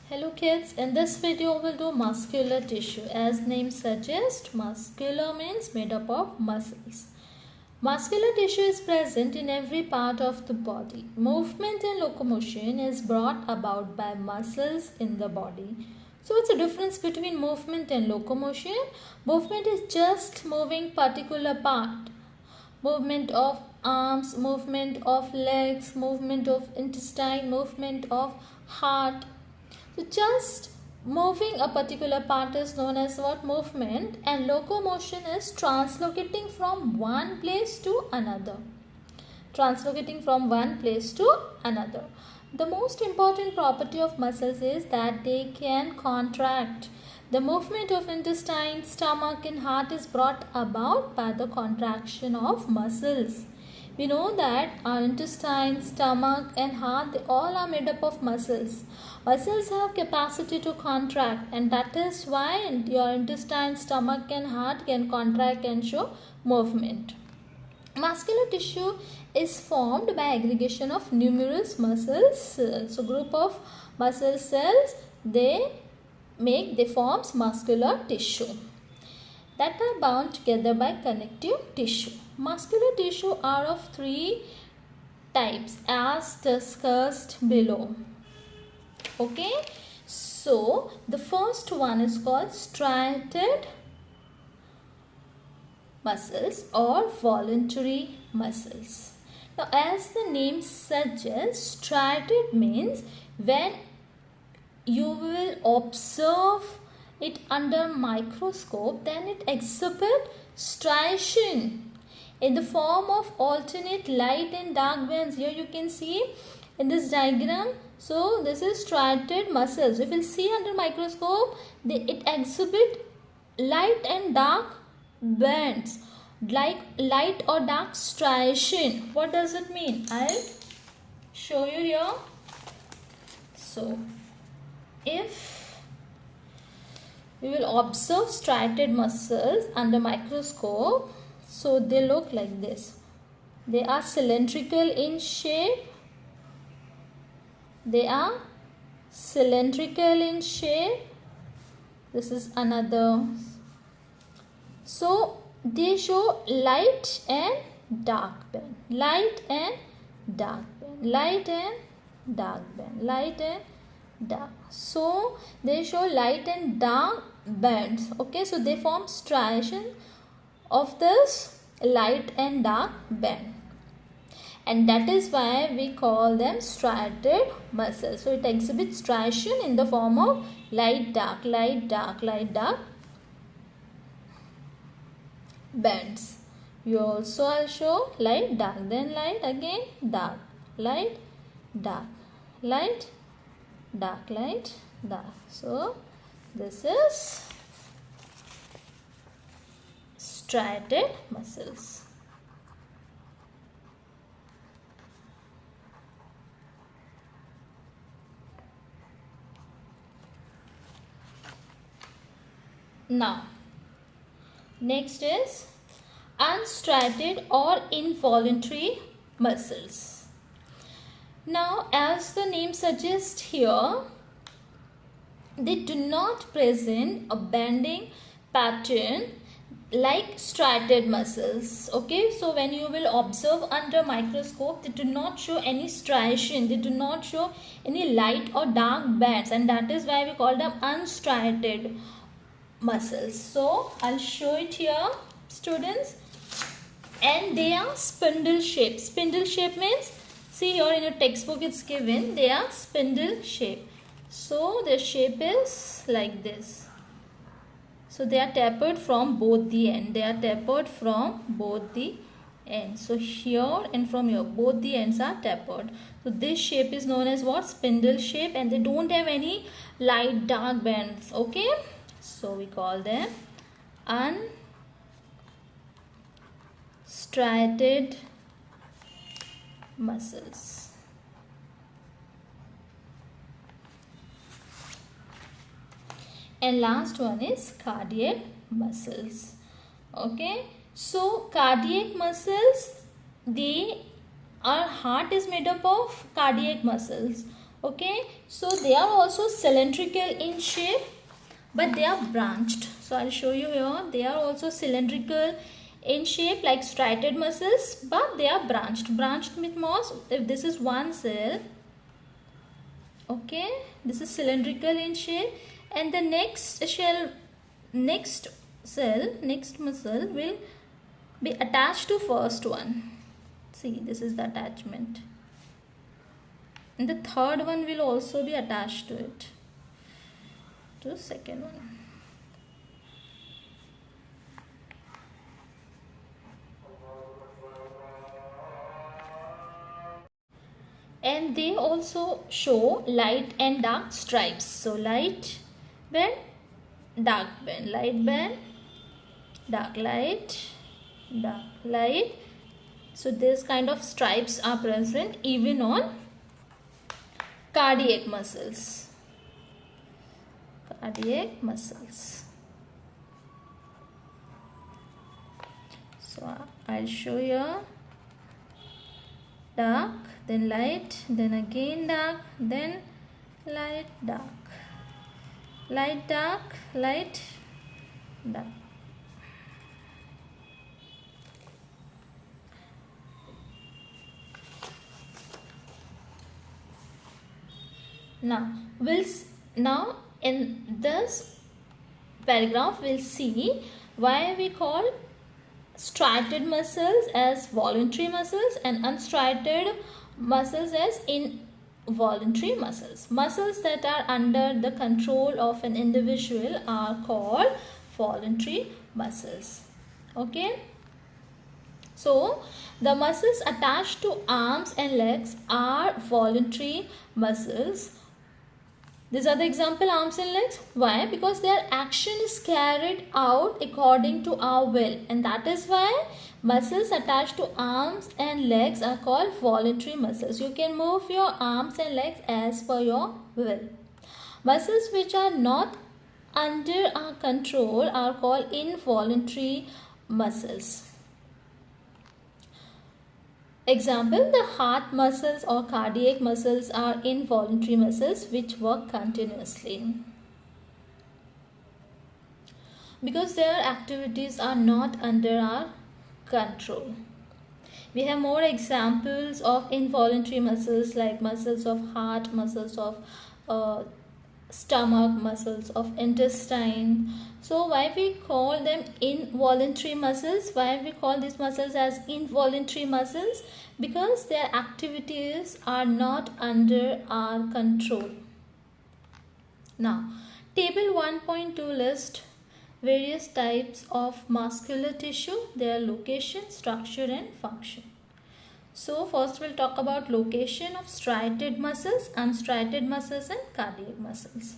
Hello kids, in this video we'll do muscular tissue. As name suggests, muscular means made up of muscles. Muscular tissue is present in every part of the body. Movement and locomotion is brought about by muscles in the body. So what's the difference between movement and locomotion? Movement is just moving particular part. Movement of arms, movement of legs, movement of intestine, movement of heart. So just moving a particular part is known as what? Movement. And locomotion is translocating from one place to another. Translocating from one place to another. The most important property of muscles is that they can contract. The movement of intestine, stomach and heart is brought about by the contraction of muscles. We know that our intestine, stomach and heart, they all are made up of muscles. Muscles have capacity to contract, and that is why your intestine, stomach and heart can contract and show movement. Muscular tissue is formed by aggregation of numerous muscle cells. So group of muscle cells, they forms muscular tissue that are bound together by connective tissue. Muscular tissue are of three types as discussed below. Okay, so the first one is called striated muscles or voluntary muscles. Now, as the name suggests, striated means when you will observe it under microscope, then it exhibits striation in the form of alternate light and dark bands. Here you can see in this diagram. So this is striated muscles. If you see under microscope, it exhibits light and dark bands, like light or dark striation. What does it mean? I'll show you here. So if we will observe striated muscles under microscope, so they look like this. They are cylindrical in shape. They are cylindrical in shape. This is another. So they show light and dark band. Light and dark band. Light and dark band. Light and dark. So they show light and dark bands. Okay, so they form striation of this light and dark band, and that is why we call them striated muscles. So it exhibits striation in the form of light dark, light dark, light dark bands. You also will show light dark, then light again dark, light dark, light dark, light dark. So this is striated muscles. Now, next is unstriated or involuntary muscles. Now, as the name suggests here, they do not present a bending pattern like striated muscles. Okay, so when you will observe under microscope, they do not show any striation, they do not show any light or dark bands, and that is why we call them unstriated muscles. So I'll show it here, students, and they are spindle shape. Spindle shape means, see here in your textbook it's given, they are spindle shape. So their shape is like this. So they are tapered from both the end. They are tapered from both the ends. So here and from here, both the ends are tapered. So this shape is known as what? Spindle shape, and they don't have any light dark bands. Okay, so we call them unstriated muscles. And last one is cardiac muscles. Okay, so cardiac muscles, our heart is made up of cardiac muscles. Okay, so they are also cylindrical in shape, but they are branched. So I'll show you here. They are also cylindrical in shape like striated muscles, but they are branched. Branched means if this is one cell, okay, this is cylindrical in shape, and the next muscle will be attached to first one. See, this is the attachment. And the third one will also be attached to it, to second one. And they also show light and dark stripes. So light band, dark band, light band, dark light, dark light. So this kind of stripes are present even on cardiac muscles. Cardiac muscles. So I'll show you dark, then light, then again dark, then light, dark, light, dark, light, dark. Now in this paragraph we'll see why we call striated muscles as voluntary muscles and unstriated muscles as involuntary muscles. Muscles that are under the control of an individual are called voluntary muscles. Okay. So the muscles attached to arms and legs are voluntary muscles. These are the example arms and legs. Why? Because their action is carried out according to our will, and that is why muscles attached to arms and legs are called voluntary muscles. You can move your arms and legs as per your will. Muscles which are not under our control are called involuntary muscles. Example, the heart muscles or cardiac muscles are involuntary muscles which work continuously because their activities are not under our control. We have more examples of involuntary muscles like muscles of heart, muscles of stomach, muscles of intestine. So why we call them involuntary muscles? Why we call these muscles as involuntary muscles? Because their activities are not under our control. Now, table 1.2 lists various types of muscular tissue, their location, structure and function. So first we'll talk about location of striated muscles, unstriated muscles and cardiac muscles.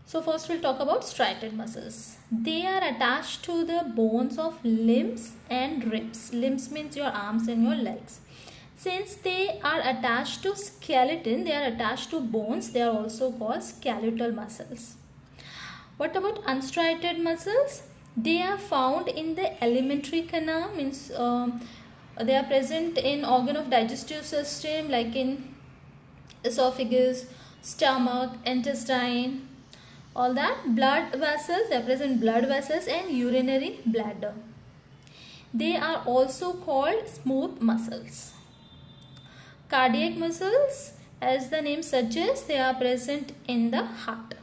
So first we'll talk about striated muscles. They are attached to the bones of limbs and ribs. Limbs means your arms and your legs. Since they are attached to skeleton, they are attached to bones, they are also called skeletal muscles. What about unstriated muscles? They are found in the alimentary canal, means they are present in organ of digestive system like in esophagus, stomach, intestine, all that. Blood vessels, they are present blood vessels and urinary bladder. They are also called smooth muscles. Cardiac muscles, as the name suggests, they are present in the heart.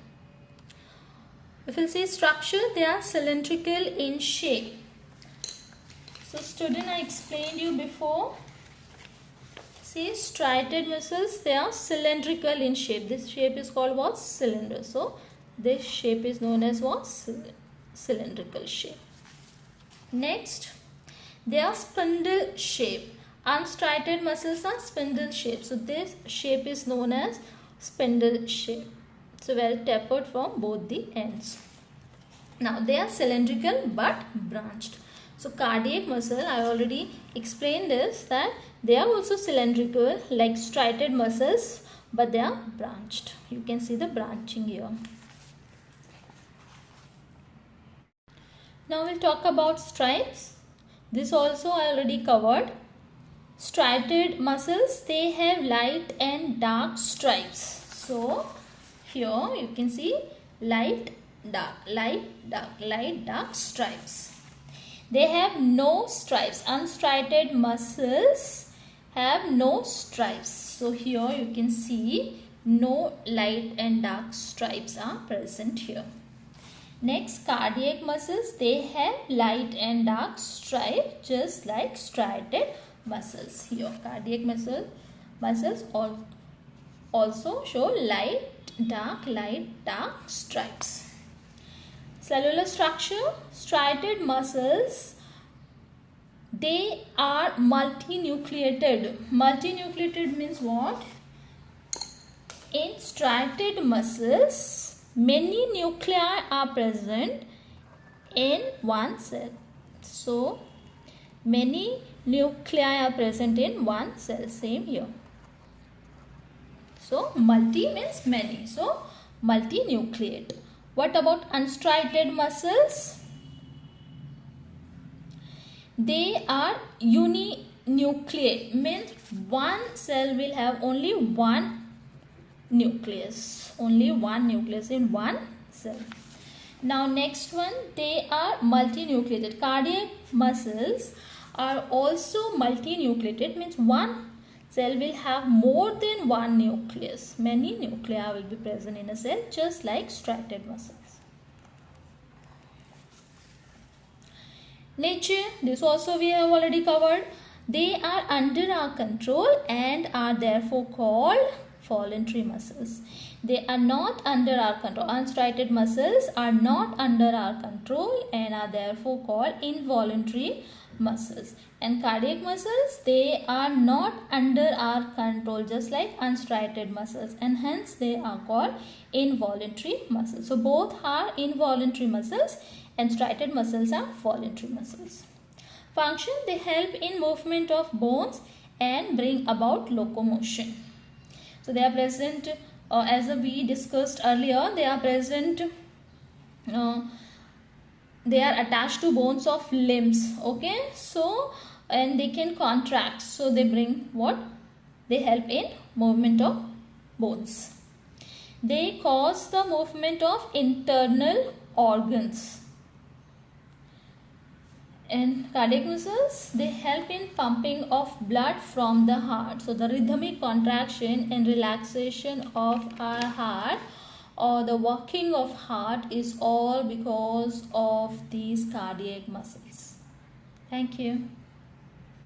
If we see structure, they are cylindrical in shape. So student, I explained you before. See, striated muscles, they are cylindrical in shape. This shape is called what? Cylinder. So this shape is known as what? Cylindrical shape. Next, they are spindle shape. Unstriated muscles are spindle shape. So this shape is known as spindle shape. So well tapered from both the ends. Now they are cylindrical but branched. So cardiac muscle, I already explained this, that they are also cylindrical like striated muscles, but they are branched. You can see the branching here. Now we'll talk about stripes. This also I already covered. striated muscles, they have light and dark stripes. So here you can see light, dark stripes. They have no stripes. Unstriated muscles have no stripes. So here you can see no light and dark stripes are present here. Next, cardiac muscles, they have light and dark stripe just like striated muscles. Here cardiac muscles also show light dark stripes. Cellular structure, striated muscles, they are multinucleated. Multinucleated means what? In striated muscles, many nuclei are present in one cell. So many nuclei are present in one cell. Same here. So multi means many. So multinucleate. What about unstriated muscles? They are uninucleate, means one cell will have only one nucleus. Only one nucleus in one cell. Now next one, they are multinucleated. Cardiac muscles are also multinucleated, means one cell will have more than one nucleus. Many nuclei will be present in a cell just like striated muscles. Nature, this also we have already covered. They are under our control and are therefore called voluntary muscles. They are not under our control. Unstriated muscles are not under our control and are therefore called involuntary muscles. And cardiac muscles, they are not under our control just like unstriated muscles, and hence they are called involuntary muscles. So both are involuntary muscles and striated muscles are voluntary muscles. Function, they help in movement of bones and bring about locomotion. So they are present, as we discussed earlier, they are present, they are attached to bones of limbs. Okay, so and they can contract. So they bring what? They help in movement of bones. They cause the movement of internal organs. And cardiac muscles, they help in pumping of blood from the heart. So the rhythmic contraction and relaxation of our heart or the working of heart is all because of these cardiac muscles. Thank you.